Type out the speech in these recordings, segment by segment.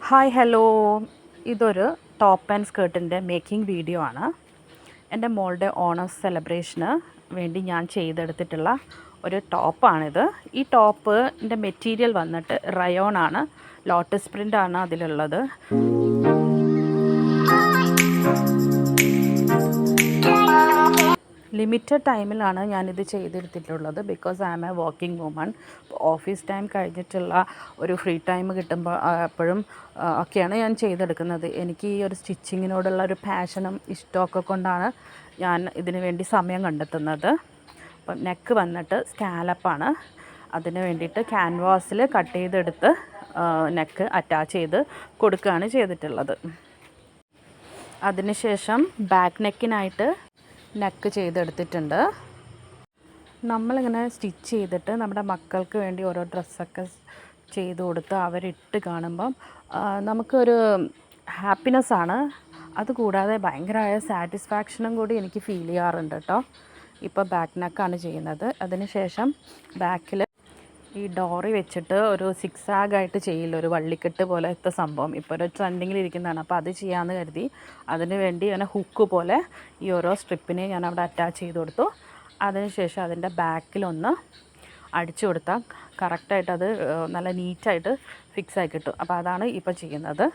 Hi hello, ഇതൊരു top and സ്കേർട്ടിൻ്റെ making video ആണ്. എൻ്റെ മോളുടെ ഓണം സെലിബ്രേഷന് വേണ്ടി ഞാൻ ചെയ്തെടുത്തിട്ടുള്ള ഒരു ടോപ്പാണിത്. ഈ ടോപ്പിൻ്റെ മെറ്റീരിയൽ വന്നിട്ട് റയോൺ ആണ്, ലോട്ടസ് പ്രിൻ്റ് ആണ് അതിലുള്ളത്. ലിമിറ്റഡ് ടൈമിലാണ് ഞാനിത് ചെയ്തെടുത്തിട്ടുള്ളത്. Because I am a working woman. Office time കഴിഞ്ഞിട്ടുള്ള ഒരു ഫ്രീ ടൈം കിട്ടുമ്പോൾ എപ്പോഴും ഒക്കെയാണ് ഞാൻ ചെയ്തെടുക്കുന്നത്. എനിക്ക് ഈ ഒരു സ്റ്റിച്ചിങ്ങിനോടുള്ള ഒരു പാഷനും ഇഷ്ടമൊക്കെ കൊണ്ടാണ് ഞാൻ ഇതിനു വേണ്ടി സമയം കണ്ടെത്തുന്നത്. അപ്പം നെക്ക് വന്നിട്ട് സ്കാലപ്പാണ്. അതിന് വേണ്ടിയിട്ട് ക്യാൻവാസിൽ കട്ട് ചെയ്തെടുത്ത് നെക്ക് അറ്റാച്ച് ചെയ്ത് കൊടുക്കുകയാണ് ചെയ്തിട്ടുള്ളത്. അതിനുശേഷം ബാക്ക് നെക്കിനായിട്ട് നെക്ക് ചെയ്തെടുത്തിട്ടുണ്ട്. നമ്മളിങ്ങനെ സ്റ്റിച്ച് ചെയ്തിട്ട് നമ്മുടെ മക്കൾക്ക് വേണ്ടി ഓരോ ഡ്രസ്സൊക്കെ ചെയ്ത് കൊടുത്ത് അവരിട്ട് കാണുമ്പം നമുക്കൊരു ഹാപ്പിനെസ്സാണ്. അതുകൂടാതെ ഭയങ്കരമായ സാറ്റിസ്ഫാക്ഷനും കൂടി എനിക്ക് ഫീൽ ചെയ്യാറുണ്ട് കേട്ടോ. ഇപ്പോൾ ബാക്ക് നെക്കാണ് ചെയ്യുന്നത്. അതിനുശേഷം ബാക്കിൽ ഈ ഡോറി വെച്ചിട്ട് ഒരു സിക്സാഗായിട്ട് ചെയ്യില്ല, ഒരു വള്ളിക്കെട്ട് പോലത്തെ സംഭവം ഇപ്പോൾ ഒരു ട്രെൻഡിങ്ങിലിരിക്കുന്നതാണ്. അപ്പോൾ അത് ചെയ്യാമെന്ന് കരുതി അതിന് വേണ്ടി അങ്ങനെ ഹുക്ക് പോലെ ഈ ഓരോ സ്ട്രിപ്പിനെ ഞാൻ അവിടെ അറ്റാച്ച് ചെയ്ത് കൊടുത്തു. അതിനുശേഷം അതിൻ്റെ ബാക്കിലൊന്ന് അടിച്ചു കൊടുത്താൽ കറക്റ്റായിട്ട് അത് നല്ല നീറ്റായിട്ട് ഫിക്സായി കിട്ടും. അപ്പോൾ അതാണ് ഇപ്പോൾ ചെയ്യുന്നത്.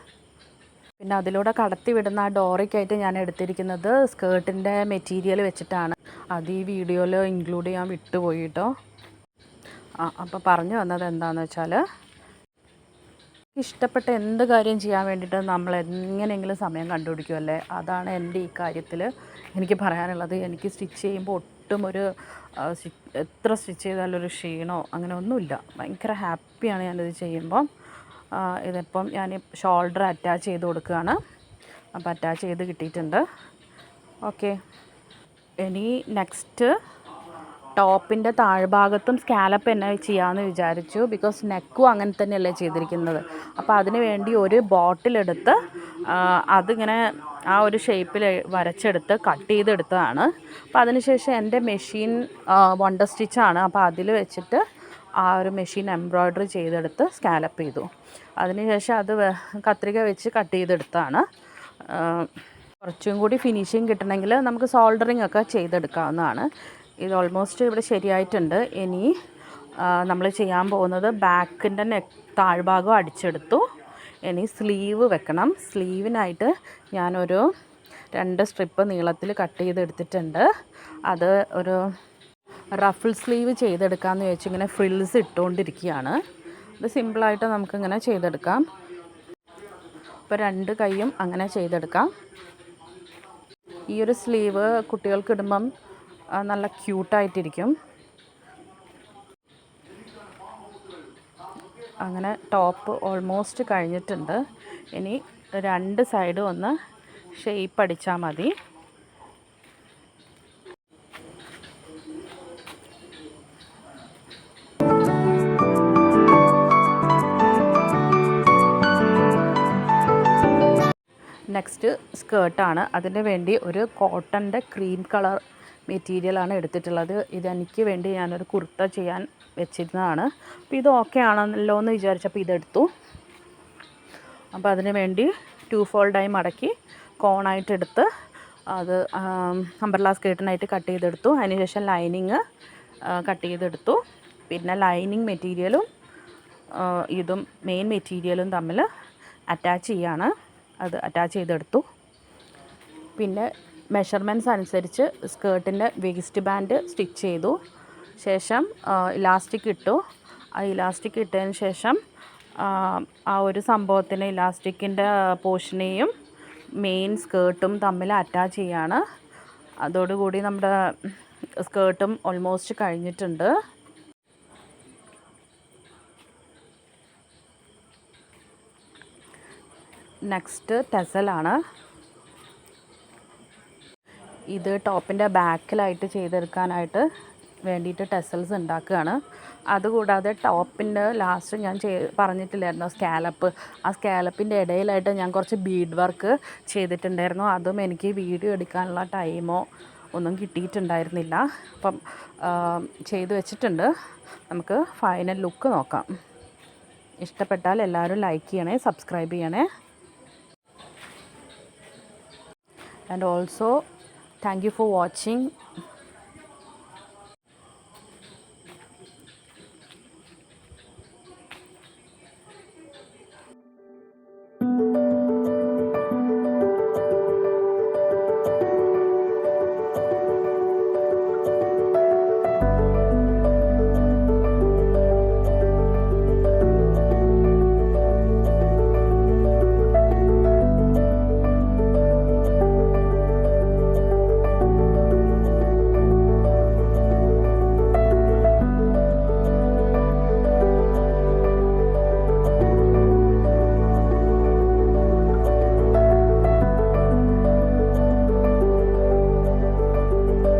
പിന്നെ അതിലൂടെ കടത്തി വിടുന്ന ആ ഡോറിക്കായിട്ട് ഞാൻ എടുത്തിരിക്കുന്നത് സ്കേർട്ടിൻ്റെ മെറ്റീരിയൽ വെച്ചിട്ടാണ്. അത് ഈ വീഡിയോയിൽ ഇൻക്ലൂഡ് ചെയ്യാൻ വിട്ടുപോയി കേട്ടോ. അപ്പോൾ പറഞ്ഞു വന്നത് എന്താണെന്ന് വെച്ചാൽ, ഇഷ്ടപ്പെട്ട എന്ത് കാര്യം ചെയ്യാൻ വേണ്ടിയിട്ട് നമ്മൾ എങ്ങനെയെങ്കിലും സമയം കണ്ടുപിടിക്കുമല്ലേ. അതാണ് എൻ്റെ ഈ കാര്യത്തിൽ എനിക്ക് പറയാനുള്ളത്. എനിക്ക് സ്റ്റിച്ച് ചെയ്യുമ്പോൾ ഒട്ടും ഒരു എത്ര സ്റ്റിച്ച് ചെയ്താലൊരു ക്ഷീണമോ അങ്ങനെ ഒന്നുമില്ല. ഭയങ്കര ഹാപ്പിയാണ് ഞാനിത് ചെയ്യുമ്പം. ഇതിപ്പം ഞാൻ ഷോൾഡർ അറ്റാച്ച് ചെയ്ത് കൊടുക്കുകയാണ്. അപ്പോൾ അറ്റാച്ച് ചെയ്ത് കിട്ടിയിട്ടുണ്ട്. ഓക്കെ, ഇനി നെക്സ്റ്റ് ടോപ്പിൻ്റെ താഴ്ഭാഗത്തും സ്കാലപ്പ് തന്നെ ചെയ്യാമെന്ന് വിചാരിച്ചു. ബിക്കോസ് നെക്കും അങ്ങനെ തന്നെയല്ലേ ചെയ്തിരിക്കുന്നത്. അപ്പോൾ അതിന് വേണ്ടി ഒരു ബോട്ടിലെടുത്ത് അതിങ്ങനെ ആ ഒരു ഷേപ്പിൽ വരച്ചെടുത്ത് കട്ട് ചെയ്തെടുത്തതാണ്. അപ്പോൾ അതിനുശേഷം എൻ്റെ മെഷീൻ വണ്ടർ സ്റ്റിച്ചാണ്. അപ്പോൾ അതിൽ വെച്ചിട്ട് ആ ഒരു മെഷീൻ എംബ്രോയ്ഡറി ചെയ്തെടുത്ത് സ്കാലപ്പ് ചെയ്തു. അതിനുശേഷം അത് കത്രിക വെച്ച് കട്ട് ചെയ്തെടുത്താണ്. കുറച്ചും കൂടി ഫിനിഷിങ് കിട്ടണമെങ്കിൽ നമുക്ക് സോൾഡറിങ് ഒക്കെ ചെയ്തെടുക്കാവുന്നതാണ്. ഇത് ഓൾമോസ്റ്റ് ഇവിടെ ശരിയായിട്ടുണ്ട്. ഇനി നമ്മൾ ചെയ്യാൻ പോകുന്നത് ബാക്കിൻ്റെ താഴ്ഭാഗം അടിച്ചെടുത്തു. ഇനി സ്ലീവ് വെക്കണം. സ്ലീവിനായിട്ട് ഞാനൊരു 2 സ്ട്രിപ്പ് നീളത്തിൽ കട്ട് ചെയ്തെടുത്തിട്ടുണ്ട്. അത് ഒരു റഫിൾ സ്ലീവ് ചെയ്തെടുക്കാമെന്ന് ചോദിച്ചു. ഇങ്ങനെ ഫ്രിൽസ് ഇട്ടുകൊണ്ടിരിക്കുകയാണ്. ഇത് സിമ്പിളായിട്ട് നമുക്കിങ്ങനെ ചെയ്തെടുക്കാം. ഇപ്പോൾ 2 കൈയും അങ്ങനെ ചെയ്തെടുക്കാം. ഈ ഒരു സ്ലീവ് കുട്ടികൾക്ക് ഇടുമ്പം നല്ല ക്യൂട്ടായിട്ടിരിക്കും. അങ്ങനെ ടോപ്പ് ഓൾമോസ്റ്റ് കഴിഞ്ഞിട്ടുണ്ട്. ഇനി 2 സൈഡും ഒന്ന് ഷേപ്പ് അടിച്ചാൽ മതി. നെക്സ്റ്റ് സ്കേർട്ടാണ്. അതിന് വേണ്ടി ഒരു കോട്ടൻ്റെ ക്രീം കളർ മെറ്റീരിയലാണ് എടുത്തിട്ടുള്ളത്. ഇതെനിക്ക് വേണ്ടി ഞാനൊരു കുർത്ത ചെയ്യാൻ വെച്ചിരുന്നതാണ്. അപ്പോൾ ഇത് ഓക്കെ ആണല്ലോ എന്ന് വിചാരിച്ചപ്പോൾ ഇതെടുത്തു. അപ്പോൾ അതിന് വേണ്ടി 2 ഫോൾഡായി മടക്കി കോണായിട്ടെടുത്ത് അത് അംബ്രല്ല സ്കേർട്ടിനായിട്ട് കട്ട് ചെയ്തെടുത്തു. അതിനുശേഷം ലൈനിങ് കട്ട് ചെയ്തെടുത്തു. പിന്നെ ലൈനിങ് മെറ്റീരിയലും ഇതും മെയിൻ മെറ്റീരിയലും തമ്മിൽ അറ്റാച്ച് ചെയ്യാണ്. അത് അറ്റാച്ച് ചെയ്തെടുത്തു. പിന്നെ മെഷർമെൻറ്റ്സ് അനുസരിച്ച് സ്കേർട്ടിൻ്റെ വേസ്റ്റ് ബാൻഡ് സ്റ്റിച്ച് ചെയ്തു. ശേഷം ഇലാസ്റ്റിക് ഇട്ടു. ആ ഇലാസ്റ്റിക് ഇട്ടതിന് ശേഷം ആ ഒരു സംഭവത്തിന് ഇലാസ്റ്റിക്കിൻ്റെ പോർഷനെയും മെയിൻ സ്കേർട്ടും തമ്മിൽ അറ്റാച്ച് ചെയ്യാണ്. അതോടുകൂടി നമ്മുടെ സ്കേർട്ടും ഓൾമോസ്റ്റ് കഴിഞ്ഞിട്ടുണ്ട്. നെക്സ്റ്റ് ടെസലാണ്. ഇത് ടോപ്പിൻ്റെ ബാക്കിലായിട്ട് ചെയ്തെടുക്കാനായിട്ട് വേണ്ടിയിട്ട് ടെസൽസ് ഉണ്ടാക്കുകയാണ്. അതുകൂടാതെ ടോപ്പിൻ്റെ ലാസ്റ്റ് ഞാൻ പറഞ്ഞിട്ടില്ലായിരുന്നു സ്കാലപ്പ്. ആ സ്കാലപ്പിൻ്റെ ഇടയിലായിട്ട് ഞാൻ കുറച്ച് ബീഡ് വർക്ക് ചെയ്തിട്ടുണ്ടായിരുന്നു. അതും എനിക്ക് വീഡിയോ എടുക്കാനുള്ള ടൈമോ ഒന്നും കിട്ടിയിട്ടുണ്ടായിരുന്നില്ല. അപ്പം ചെയ്ത് വെച്ചിട്ടുണ്ട്. നമുക്ക് ഫൈനൽ ലുക്ക് നോക്കാം. ഇഷ്ടപ്പെട്ടാൽ എല്ലാവരും ലൈക്ക് ചെയ്യണേ, സബ്സ്ക്രൈബ് ചെയ്യണേ. And also thank you for watching.